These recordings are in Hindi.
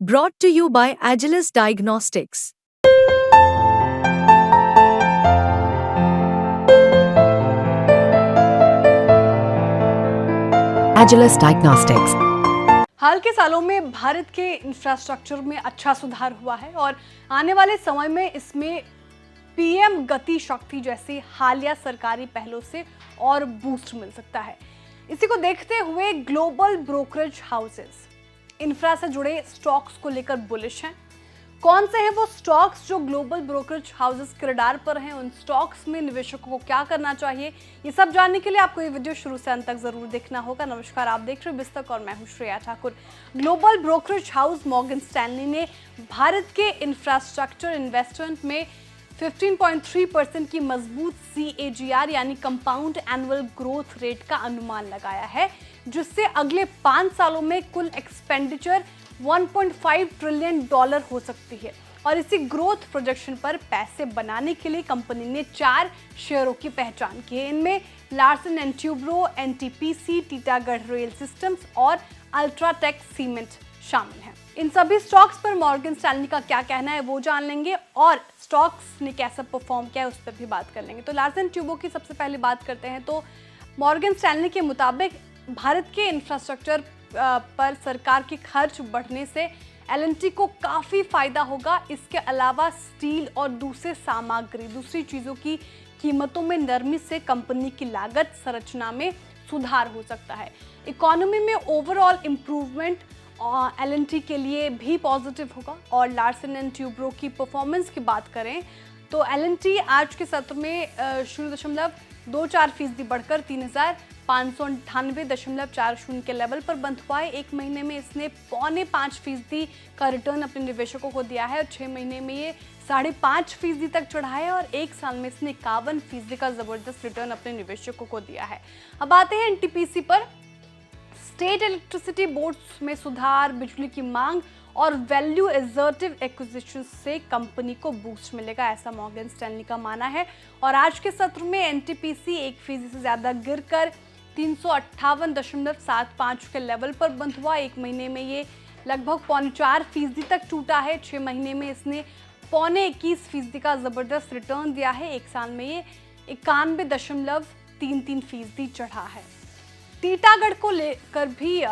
Brought to you by Agilus Diagnostics. Agilus Diagnostics. हाल के सालों में भारत के इंफ्रास्ट्रक्चर में अच्छा सुधार हुआ है और आने वाले समय में इसमें पीएम गति शक्ति जैसी हालिया सरकारी पहलों से और बूस्ट मिल सकता है। इसी को देखते हुए ग्लोबल ब्रोकरेज हाउसेस इंफ्रा से जुड़े स्टॉक्स को लेकर बुलिश हैं। कौन से हैं वो स्टॉक्स जो ग्लोबल ब्रोकरेज हाउसेस के रडार पर हैं, उन स्टॉक्स में निवेशकों को क्या करना चाहिए, ये सब जानने के लिए आपको ये वीडियो शुरू से अंत तक जरूर देखना होगा। नमस्कार, आप देख रहे हैं बिस्तक और मैं हूं Shreya Thakur. Global brokerage house Morgan Stanley ने भारत के इंफ्रास्ट्रक्चर इन्वेस्टमेंट में 15.3% की मजबूत CAGR यानी कंपाउंड एनुअल ग्रोथ रेट का अनुमान लगाया है, जिससे अगले 5 सालों में कुल एक्सपेंडिचर $1.5 ट्रिलियन हो सकती है। और इसी ग्रोथ प्रोजेक्शन पर पैसे बनाने के लिए कंपनी ने 4 शेयरों की पहचान की है। इनमें Larsen and Toubro, NTPC, Titagarh rail systems और अल्ट्राटेक सीमेंट शामिल हैं। इन सभी स्टॉक्स पर मॉर्गन स्टैनली का क्या कहना है वो जान लेंगे और स्टॉक्स ने कैसा परफॉर्म किया है उस पर भी बात कर लेंगे। तो लार्सन ट्यूब्रो की सबसे पहले बात करते हैं। तो मॉर्गन स्टैनली के मुताबिक भारत के इंफ्रास्ट्रक्चर पर सरकार के खर्च बढ़ने से L&T को काफ़ी फायदा होगा। इसके अलावा स्टील और दूसरी चीज़ों की कीमतों में नरमी से कंपनी की लागत संरचना में सुधार हो सकता है। इकोनॉमी में ओवरऑल इम्प्रूवमेंट L&T के लिए भी पॉजिटिव होगा। और लार्सन एंड ट्यूब्रो की परफॉर्मेंस की बात करें तो L&T आज के सत्र में 0.24% बढ़कर 3,598.40 के लेवल पर बंद हुआ है। एक महीने में इसने 4.25% का रिटर्न अपने निवेशकों को दिया है और 6 महीने में ये 5.5% तक चढ़ा है और एक साल में इसने 51% का जबरदस्त रिटर्न अपने निवेशकों को दिया है। अब आते हैं NTPC पर। स्टेट इलेक्ट्रिसिटी बोर्ड्स में सुधार, बिजली की मांग और वैल्यू एसर्टिव एक्विजिशन से कंपनी को बूस्ट मिलेगा, ऐसा मॉर्गन स्टैनली का मानना है। और आज के सत्र में NTPC 1% से ज्यादा गिरकर 358.75 के लेवल पर बंद हुआ। एक महीने में ये लगभग 0.4% तक टूटा है। 6 महीने में इसने 0.21% का जबरदस्त रिटर्न दिया है। एक साल में ये 91.33% चढ़ा है। टीटागढ़ को लेकर भी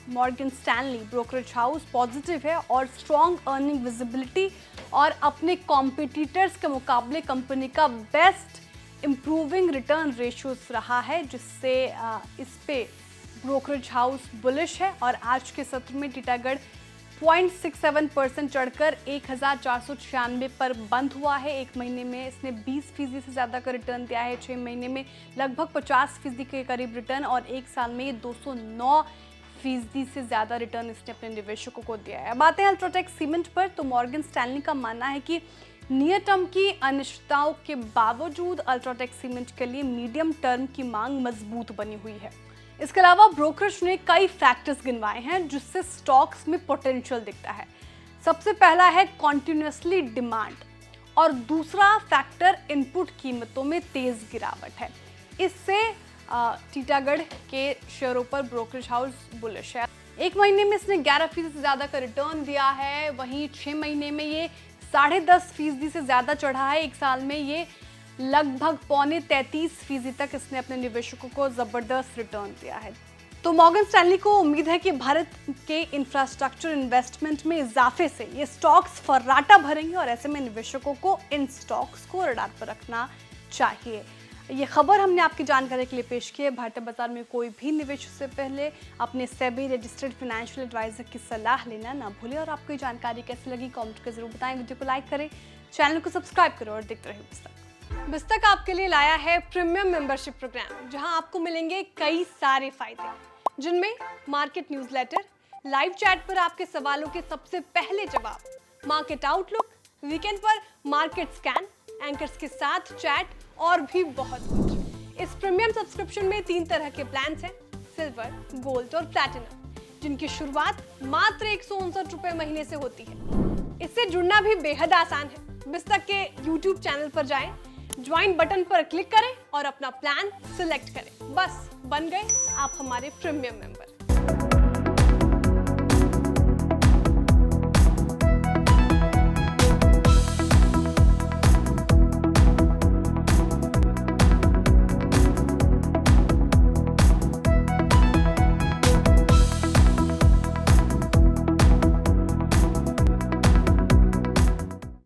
Morgan Stanley brokerage house positive है और स्ट्रॉन्ग अर्निंग विजिबिलिटी और अपने कॉम्पिटिटर्स के मुकाबले कंपनी का बेस्ट इम्प्रूविंग रिटर्न रेशियोज रहा है, जिससे इस पे ब्रोकरेज हाउस बुलिश है। और आज के सत्र में टीटागढ़ 0.67% चढ़कर 1,496 पर बंद हुआ है। एक महीने में इसने 20% से ज़्यादा का रिटर्न दिया है। 6 महीने में लगभग 50% के करीब रिटर्न और एक साल में 209% से ज़्यादा रिटर्न इसने अपने निवेशकों को दिया है। अब आते हैं अल्ट्राटेक सीमेंट पर। तो मॉर्गन स्टैनली का मानना है कि नियर टर्म की अनिश्चितताओं के बावजूद अल्ट्राटेक सीमेंट के लिए मीडियम टर्म की मांग मजबूत बनी हुई है। इसके अलावा ब्रोकरेज ने कई फैक्टर्स गिनवाए हैं जिससे स्टॉक्स में पोटेंशियल दिखता है। सबसे पहला है कॉन्टिन्यूसली डिमांड और दूसरा फैक्टर इनपुट कीमतों में तेज गिरावट है। इससे टीटागढ़ के शेयरों पर ब्रोकरेज हाउस बुलिश है। एक महीने में इसने 11% से ज़्यादा का रिटर्न दिया है। वहीं 6 महीने में ये 10.5% से ज़्यादा चढ़ा है। एक साल में ये लगभग 33% तक इसने अपने निवेशकों को जबरदस्त रिटर्न दिया है। तो मॉर्गन स्टैनली को उम्मीद है कि भारत के इंफ्रास्ट्रक्चर इन्वेस्टमेंट में इजाफे से ये स्टॉक्स फर्राटा भरेंगे और ऐसे में निवेशकों को इन स्टॉक्स को रडार पर रखना चाहिए। ये खबर हमने आपकी जानकारी के लिए पेश की है। भारतीय बाजार में कोई भी निवेश से पहले अपने सेबी रजिस्टर्ड फाइनेंशियल एडवाइजर की सलाह लेना ना भूलें। और आपको ये जानकारी कैसी लगी कमेंट करके जरूर बताएं। वीडियो को लाइक करें, चैनल को सब्सक्राइब करें और देखते रहें बिस्तक। बिस्तक आपके लिए लाया है प्रीमियम मेंबरशिप प्रोग्राम, जहां आपको मिलेंगे कई सारे फायदे, जिनमें मार्केट न्यूज़लेटर, लाइव चैट पर आपके सवालों के सबसे पहले जवाब, मार्केट आउटलुक, वीकेंड पर मार्केट स्कैन, एंकर्स के साथ चैट और भी बहुत कुछ। इस प्रीमियम सब्सक्रिप्शन में 3 तरह के प्लान्स हैं, सिल्वर, गोल्ड और प्लैटिनम, जिनकी शुरुआत मात्र 159 रुपए महीने से होती है। इससे जुड़ना भी बेहद आसान है। बिस्तक के YouTube चैनल पर जाएं, ज्वाइन बटन पर क्लिक करें और अपना प्लान सिलेक्ट करें। बस बन गए आप हमारे प्रीमियम मेंबर।